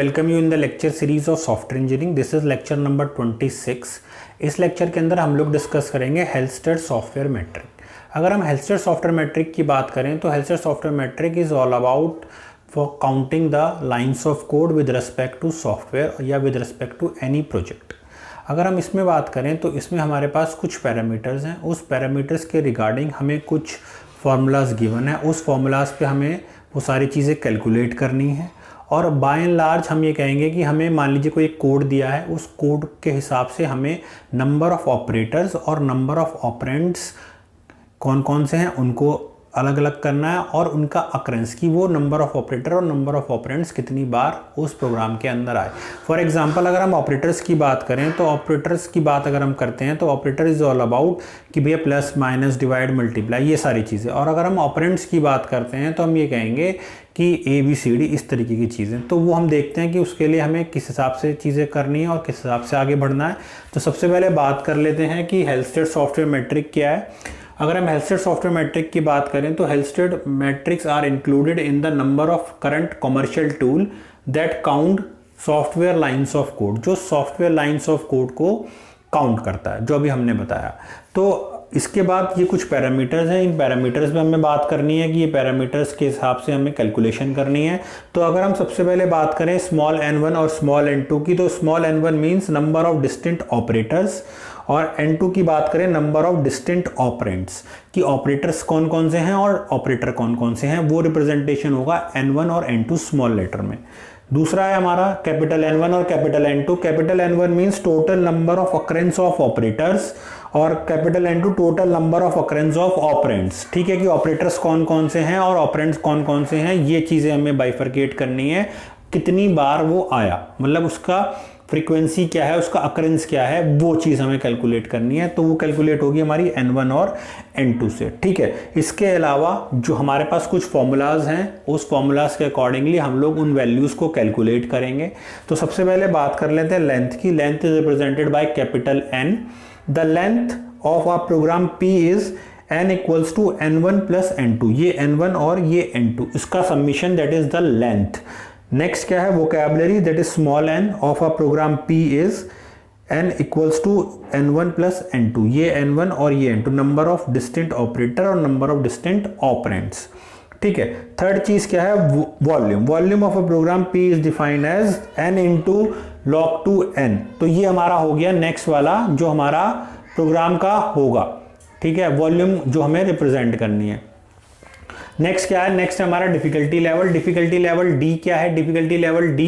Welcome you in the lecture series of software engineering. This is lecture number 26। इस lecture के अंदर हम लोग डिस्कस करेंगे हेल्स्टेड सॉफ्टवेयर मैट्रिक। अगर हम हेल्स्टेड सॉफ्टवेयर मैट्रिक की बात करें तो Halstead software metric is all about for counting the lines of code with respect to software या with respect to any project. अगर हम इसमें बात करें तो इसमें हमारे पास कुछ पैरामीटर्स हैं, उस पैरामीटर्स के रिगार्डिंग हमें कुछ फार्मूलाज गिवन है, उस फार्मूलाज पे हमें वो सारी चीज़ें कैलकुलेट करनी है। और बाय एंड लार्ज हम ये कहेंगे कि हमें मान लीजिए कोई एक कोड दिया है, उस कोड के हिसाब से हमें नंबर ऑफ़ ऑपरेटर्स और नंबर ऑफ़ ऑपरेंड्स कौन कौन से हैं उनको अलग अलग करना है, और उनका अकरेंस की वो नंबर ऑफ़ ऑपरेटर और नंबर ऑफ़ ऑपरेंड्स कितनी बार उस प्रोग्राम के अंदर आए। फॉर एग्जांपल अगर हम ऑपरेटर्स की बात करें तो ऑपरेटर्स की बात अगर हम करते हैं तो ऑपरेटर इज़ ऑल अबाउट कि भैया प्लस माइनस डिवाइड मल्टीप्लाई ये सारी चीज़ें। और अगर हम ऑपरेंड्स की बात करते हैं तो हम ये कहेंगे कि ABCD इस तरीके की चीज़ें। तो वो हम देखते हैं कि उसके लिए हमें किस हिसाब से चीज़ें करनी है और किस हिसाब से आगे बढ़ना है। तो सबसे पहले बात कर लेते हैं कि हेल्स्टेड सॉफ्टवेयर मैट्रिक क्या है। अगर हम हेल्स्टेड सॉफ्टवेयर मैट्रिक की बात करें तो Halstead metrics are included in the number of current commercial tool that count software lines of code, जो सॉफ्टवेयर लाइन्स ऑफ कोड को काउंट करता है, जो अभी हमने बताया। तो इसके बाद ये कुछ पैरामीटर्स हैं, इन पैरामीटर्स में हमें बात करनी है कि ये पैरामीटर्स के हिसाब से हमें कैलकुलेशन करनी है। तो अगर हम सबसे पहले बात करें स्मॉल n1 और स्मॉल n2 की, तो small n1 means number of distinct operators और n2 की बात करें नंबर ऑफ डिस्टिंक्ट ऑपरेंड्स कि ऑपरेटर्स कौन कौन से हैं और ऑपरेटर कौन कौन से हैं, वो रिप्रेजेंटेशन होगा n1 और n2 स्मॉल लेटर में। दूसरा है हमारा कैपिटल N1 और capital N2। Capital N1 means total number of occurrence of operators और capital N2 total number of occurrence of operands. ठीक है कि ऑपरेटर्स कौन कौन से हैं और ऑपरेंड्स कौन कौन से हैं, ये चीज़ें हमें बाइफरकेट करनी है। कितनी बार वो आया, मतलब उसका फ्रीक्वेंसी क्या है, उसका अकरेंस क्या है, वो चीज़ हमें कैलकुलेट करनी है। तो वो कैलकुलेट होगी हमारी N1 और N2 से। ठीक है, इसके अलावा जो हमारे पास कुछ फॉर्मूलाज हैं, उस फॉर्मूलाज के अकॉर्डिंगली हम लोग उन वैल्यूज़ को कैलकुलेट करेंगे। तो सबसे पहले बात कर लेते हैं लेंथ की। Length is represented by capital N। The length of our program P is n equals to N1 plus N2। ये N1 और ये N2, इसका summation that is the length. Next क्या है, vocabulary that is small n of a program P is n equals to N1 plus N2। ये N1 और ये N2, number of distinct operator और नंबर ऑफ डिस्टिंक्ट ऑपरेंड्स। ठीक है, third चीज क्या है, volume. Volume of a program P is defined as n into log 2n। तो ये हमारा हो गया नेक्स्ट वाला जो हमारा प्रोग्राम का होगा। ठीक है, वॉल्यूम जो हमें रिप्रेजेंट करनी है। नेक्स्ट क्या है, नेक्स्ट हमारा difficulty level. Difficulty level D क्या है, difficulty level D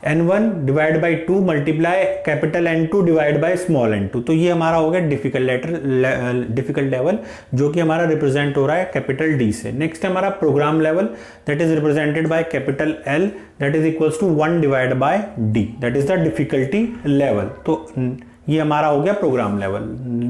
N1 divide by 2 multiply capital N2 divide by small n2। तो ये हमारा हो गया डिफिकल्ट लेवल जो कि हमारा रिप्रेजेंट हो रहा है कैपिटल D से। नेक्स्ट है हमारा program level that is represented by capital L that is equals to 1 divide by D, that is the difficulty level. तो ये हमारा हो गया प्रोग्राम लेवल।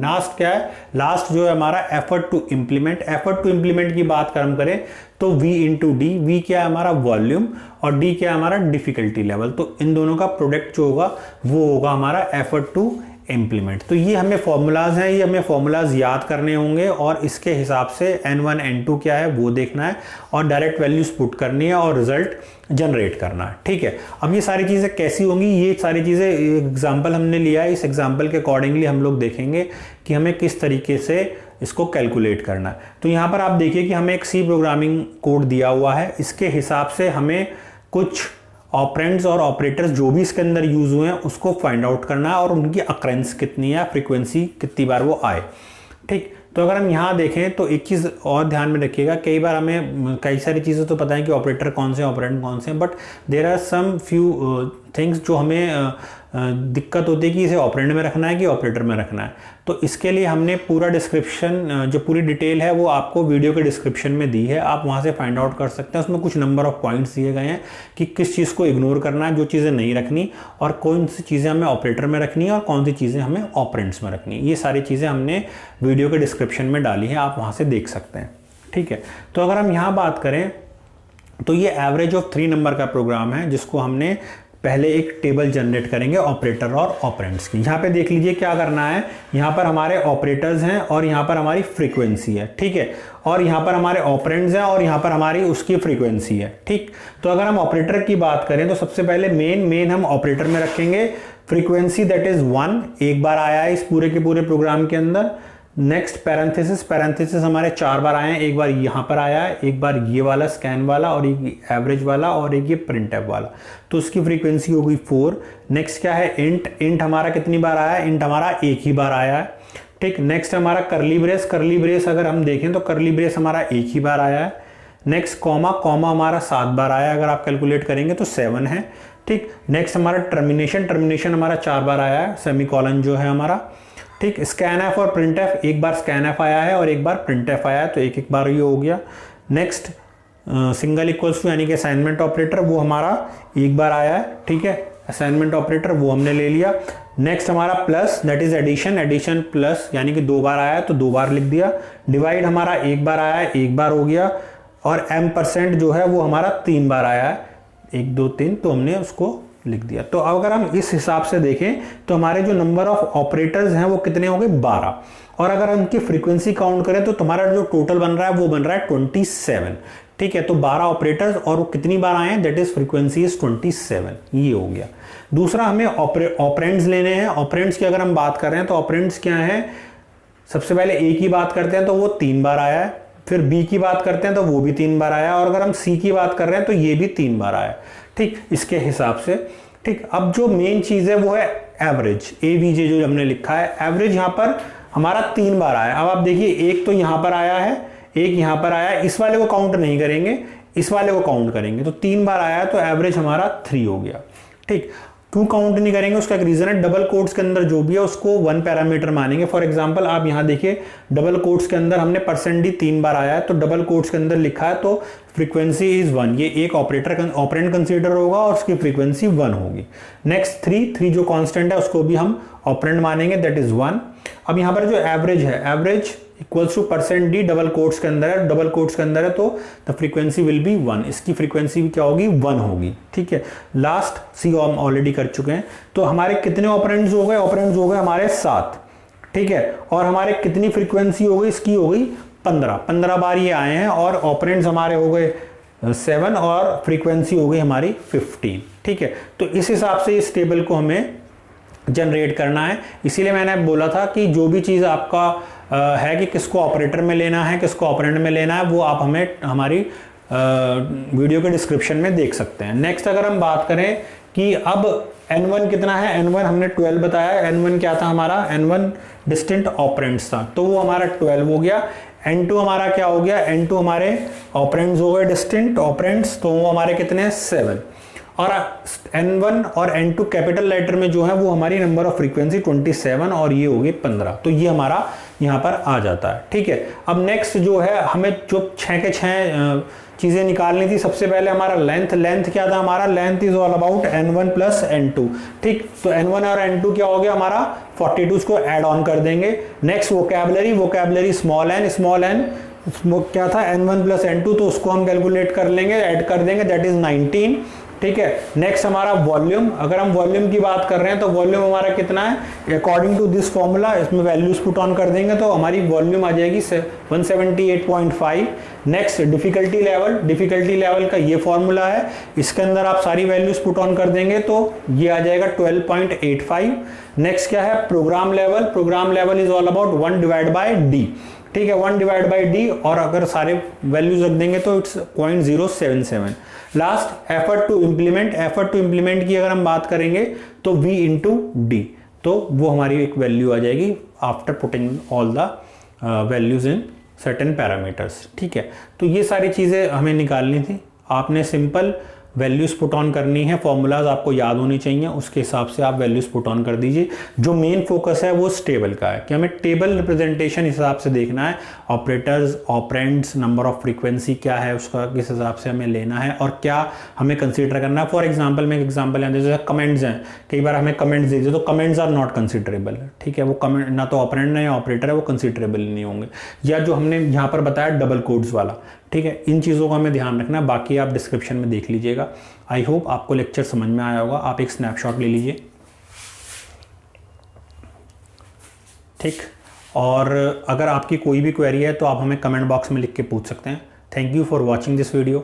लास्ट क्या है, लास्ट जो है हमारा effort to implement. Effort to implement की बात कर हम करें तो V इंटू डी। V क्या है हमारा वॉल्यूम और D क्या है हमारा डिफिकल्टी लेवल। तो इन दोनों का प्रोडक्ट जो होगा वो होगा हमारा एफर्ट टू इम्प्लीमेंट। तो ये हमें फॉर्मूलाज हैं, ये हमें फॉर्मूलाज याद करने होंगे और इसके हिसाब से N1 N2 क्या है वो देखना है और डायरेक्ट वैल्यूज पुट करनी है और रिजल्ट जनरेट करना है। ठीक है, अब ये सारी चीज़ें कैसी होंगी, ये सारी चीज़ें एग्जाम्पल हमने लिया है, इस एग्जाम्पल के अकॉर्डिंगली हम लोग देखेंगे कि हमें किस तरीके से इसको कैलकुलेट करना है। तो यहाँ पर आप देखिए कि हमें एक C प्रोग्रामिंग कोड दिया हुआ है, इसके हिसाब से हमें कुछ ऑपरेंड्स और ऑपरेटर्स जो भी इसके अंदर यूज हुए हैं उसको फाइंड आउट करना है और उनकी अकरेंस कितनी है, फ्रीक्वेंसी कितनी बार वो आए। ठीक, तो अगर हम यहाँ देखें तो एक चीज़ और ध्यान में रखिएगा, कई बार हमें कई सारी चीज़ें तो पता है कि ऑपरेटर कौन से ऑपरेंड कौन से हैं, but there are some few things जो हमें दिक्कत होती है कि इसे ऑपरेंड में रखना है कि ऑपरेटर में रखना है। तो इसके लिए हमने पूरा डिस्क्रिप्शन जो पूरी डिटेल है वो आपको वीडियो के डिस्क्रिप्शन में दी है, आप वहाँ से फाइंड आउट कर सकते हैं। उसमें कुछ नंबर ऑफ पॉइंट्स दिए गए हैं कि किस चीज़ को इग्नोर करना है, जो चीज़ें नहीं रखनी, और कौन सी चीज़ें हमें ऑपरेटर में रखनी है और कौन सी चीज़ें हमें ऑपरेंड्स में रखनी है। ये सारी चीज़ें हमने वीडियो के डिस्क्रिप्शन में डाली हैं, आप वहाँ से देख सकते हैं। ठीक है, तो अगर हम यहाँ बात करें तो ये एवरेज ऑफ 3 नंबर का प्रोग्राम है जिसको हमने पहले एक टेबल जनरेट करेंगे ऑपरेटर और ऑपरेंड्स की। यहाँ पे देख लीजिए क्या करना है, यहाँ पर हमारे ऑपरेटर्स हैं और यहाँ पर हमारी फ्रीक्वेंसी है, ठीक है, और यहाँ पर हमारे ऑपरेंड्स हैं और यहाँ पर हमारी उसकी फ्रीक्वेंसी है, ठीक। तो अगर हम ऑपरेटर की बात करें तो सबसे पहले मेन हम ऑपरेटर में रखेंगे, फ्रीक्वेंसी दैट इज 1 एक बार आया है इस पूरे के पूरे प्रोग्राम के अंदर। नेक्स्ट पैरेंथेसिस हमारे 4 बार आए हैं, एक बार यहाँ पर आया है, एक बार ये वाला स्कैन वाला और एक एवरेज वाला और एक ये प्रिंटफ वाला, तो उसकी फ्रीक्वेंसी हो गई 4। नेक्स्ट क्या है, इंट हमारा कितनी बार आया है, इंट हमारा एक ही बार आया है, ठीक। नेक्स्ट हमारा करली ब्रेस अगर हम देखें तो करली ब्रेस हमारा एक ही बार आया है। नेक्स्ट कॉमा हमारा 7 बार आया है, अगर आप कैलकुलेट करेंगे तो 7 है, ठीक। नेक्स्ट हमारा टर्मिनेशन हमारा 4 बार आया है, सेमीकोलन जो है हमारा, ठीक। स्कैन एफ और प्रिंट एफ, एक बार स्कैन एफ आया है और एक बार प्रिंट एफ आया है, तो एक बार ये हो गया। नेक्स्ट सिंगल इक्वल्स टू यानी कि असाइनमेंट ऑपरेटर, वो हमारा एक बार आया है, ठीक है, असाइनमेंट ऑपरेटर वो हमने ले लिया। नेक्स्ट हमारा plus that is addition plus यानी कि 2 बार आया है तो 2 बार लिख दिया। डिवाइड हमारा एक बार आया है, एक बार हो गया। और M% जो है वो हमारा 3 बार आया है, 1 2 3, तो हमने उसको लिख दिया। तो अगर हम इस हिसाब से देखें तो हमारे जो नंबर ऑफ ऑपरेटर्स हैं वो कितने हो गए, 12। और अगर उनकी फ्रीक्वेंसी काउंट करें तो तुम्हारा जो टोटल बन रहा है वो बन रहा है 27, ठीक है। तो 12 ऑपरेटर्स और वो कितनी बार आए हैं, दैट इज फ्रीक्वेंसी इज 27, ये हो गया। दूसरा हमें ऑपरेंड्स लेने हैं। ऑपरेंड्स की अगर हम बात कर रहे हैं तो ऑपरेंड्स क्या है, सबसे पहले ए की बात करते हैं तो वो 3 बार आया है, फिर बी की बात करते हैं तो वो भी 3 बार आया, और अगर हम सी की बात कर रहे हैं तो ये भी 3 बार आया, ठीक, इसके हिसाब से, ठीक। अब जो मेन चीज है वो है एवरेज, एवीजे जो हमने लिखा है, एवरेज यहाँ पर हमारा 3 बार आया। अब आप देखिए, एक तो यहाँ पर आया है, एक यहाँ पर आया है, इस वाले को काउंट नहीं करेंगे, इस वाले को काउंट करेंगे, तो 3 बार आया तो एवरेज हमारा 3 हो गया, ठीक। क्यों काउंट नहीं करेंगे, उसका एक रीजन है, डबल कोट्स के अंदर जो भी है उसको 1 पैरामीटर मानेंगे। फॉर एग्जांपल आप यहाँ देखिए, डबल कोट्स के अंदर हमने %d 3 बार आया है, तो डबल कोट्स के अंदर लिखा है तो फ्रीक्वेंसी इज 1, ये एक ऑपरेंड कंसीडर होगा और उसकी फ्रीक्वेंसी 1 होगी। नेक्स्ट 3 जो कांस्टेंट है उसको भी हम ऑपरेंड मानेंगे, दैट इज 1। अब यहाँ पर जो एवरेज है, average equals to %d double quotes के अंदर है, डबल कोट्स के अंदर है तो द फ्रीक्वेंसी विल बी 1, इसकी फ्रीक्वेंसी भी क्या होगी, 1 होगी, ठीक है। लास्ट सी हम ऑलरेडी कर चुके हैं। तो हमारे कितने ऑपरेंड्स हो गए, ऑपरेंड्स हो गए हमारे 7, ठीक है। और हमारे कितनी फ्रीक्वेंसी हो गई, इसकी हो गई 15 बार ये आए हैं, और ऑपरेंड्स हमारे हो गए 7 और फ्रीक्वेंसी हो गई हमारी 15, ठीक है। तो इस हिसाब से इस टेबल को हमें जनरेट करना है। इसीलिए मैंने बोला था कि जो भी चीज़ आपका है कि किसको ऑपरेटर में लेना है, किसको ऑपरेंड में लेना है, वो आप हमें हमारी वीडियो के डिस्क्रिप्शन में देख सकते हैं। नेक्स्ट अगर हम बात करें कि अब N1 कितना है, N1 हमने 12 बताया। N1 क्या था हमारा, N1 डिस्टिंक्ट ऑपरेंड्स था, तो वो हमारा 12 हो गया। N2 हमारा क्या हो गया, N2 हमारे ऑपरेंड्स हो गए डिस्टिंक्ट ऑपरेंड्स, तो वो हमारे कितने हैं, 7। और N1 और N2 कैपिटल लेटर में जो है वो हमारी नंबर ऑफ फ्रीक्वेंसी 27 और ये होगी 15, तो ये हमारा यहाँ पर आ जाता है, ठीक है। अब नेक्स्ट जो है, हमें जो 6 के 6 चीज़ें निकालनी थी। सबसे पहले हमारा लेंथ क्या था, हमारा length is all about N1 plus N2, ठीक। तो N1 और N2 क्या हो गया हमारा 42, को ऐड ऑन कर देंगे। नेक्स्ट वोकैबुलरी स्मॉल n क्या था, N1 प्लस N2, तो उसको हम कैलकुलेट कर लेंगे, ऐड कर देंगे, दैट इज 19, ठीक है। नेक्स्ट हमारा वॉल्यूम, अगर हम वॉल्यूम की बात कर रहे हैं तो वॉल्यूम हमारा कितना है, अकॉर्डिंग टू दिस फॉर्मूला, इसमें वैल्यूज पुट ऑन कर देंगे तो हमारी वॉल्यूम आ जाएगी 178.5। नेक्स्ट डिफिकल्टी लेवल का ये फॉर्मूला है, इसके अंदर आप सारी वैल्यूज पुट ऑन कर देंगे तो ये आ जाएगा 12.85। नेक्स्ट क्या है, program level is all about 1/d, ठीक है, 1/d, और अगर सारे वैल्यूज रख देंगे तो it's 0.077। Last effort to implement की अगर हम बात करेंगे तो V/d, तो वो हमारी एक वैल्यू आ जाएगी after putting all the values in certain parameters, ठीक है। तो ये सारी चीज़ें हमें निकालनी थी। आपने सिंपल वैल्यूज पुट ऑन करनी है, फॉर्मूलाज आपको याद होनी चाहिए, उसके हिसाब से आप वैल्यूज पुट ऑन कर दीजिए। जो मेन फोकस है वो इस टेबल का है कि हमें टेबल रिप्रेजेंटेशन हिसाब से देखना है, operators, operands, number of frequency क्या है उसका, किस हिसाब से हमें लेना है और क्या हमें कंसीडर करना है। फॉर एग्जाम्पल मैं एक एग्जाम्पल यहाँ जैसे कमेंट्स हैं, कई बार हमें कमेंट्स दीजिए तो कमेंट्स आर नॉट कंसिडरेबल, ठीक है। वो कमेंट ना तो ऑपरेंड है या ऑपरेटर है, वो कंसिडरेबल नहीं होंगे। या जो हमने यहाँ पर बताया डबल कोड्स वाला, ठीक है, इन चीज़ों का हमें ध्यान रखना है। बाकी आप डिस्क्रिप्शन में देख लीजिएगा। कीजिएगा। आई होप आपको लेक्चर समझ में आया होगा। आप एक स्नैपशॉट ले लीजिए, ठीक। और अगर आपकी कोई भी क्वेरी है तो आप हमें कमेंट बॉक्स में लिख के पूछ सकते हैं। Thank you for watching this video.